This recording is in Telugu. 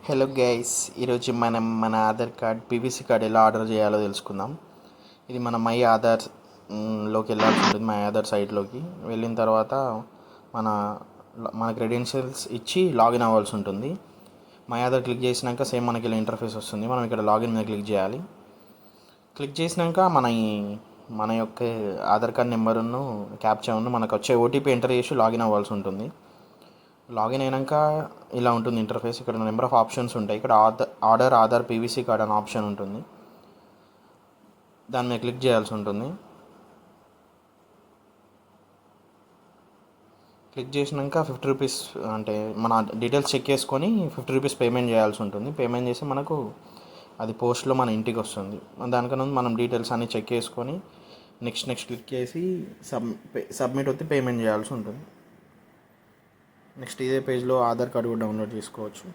హలో గైస్, ఈరోజు మనం మన ఆధార్ కార్డ్ పీవీసీ కార్డ్ ఎలా ఆర్డర్ చేయాలో తెలుసుకుందాం. ఇది మన మై ఆధార్ లోకి వెళ్ళాల్సి ఉంటుంది. మై ఆధార్ సైట్లోకి వెళ్ళిన తర్వాత మన మన క్రెడెన్షియల్స్ ఇచ్చి లాగిన్ అవ్వాల్సి ఉంటుంది. మై ఆధార్ క్లిక్ చేసినాక సేమ్ మనకి ఇలా ఇంటర్ఫేస్ వస్తుంది. మనం ఇక్కడ లాగిన్ మీద క్లిక్ చేయాలి. క్లిక్ చేసినాక మన యొక్క ఆధార్ కార్డ్ నెంబర్ను క్యాప్చాను మనకు వచ్చే ఓటీపీ ఎంటర్ చేసి లాగిన్ అవ్వాల్సి ఉంటుంది. లాగిన్ అయినాక ఇలా ఉంటుంది ఇంటర్ఫేస్. ఇక్కడ నెంబర్ ఆఫ్ ఆప్షన్స్ ఉంటాయి. ఇక్కడ ఆర్డర్ ఆధార్ పీవీసీ కార్డ్ అనే ఆప్షన్ ఉంటుంది. దాని మీద క్లిక్ చేయాల్సి ఉంటుంది. క్లిక్ చేసినాక ₹50 అంటే మన డీటెయిల్స్ చెక్ చేసుకొని ₹50 పేమెంట్ చేయాల్సి ఉంటుంది. పేమెంట్ చేసి మనకు అది పోస్ట్లో మన ఇంటికి వస్తుంది. దానికన్నా మనం డీటెయిల్స్ అన్నీ చెక్ చేసుకొని నెక్స్ట్ క్లిక్ చేసి సబ్మిట్ వస్తే పేమెంట్ చేయాల్సి ఉంటుంది. నెక్స్ట్ ఇదే పేజ్లో ఆధార్ కార్డు కూడా డౌన్లోడ్ చేసుకోవచ్చు.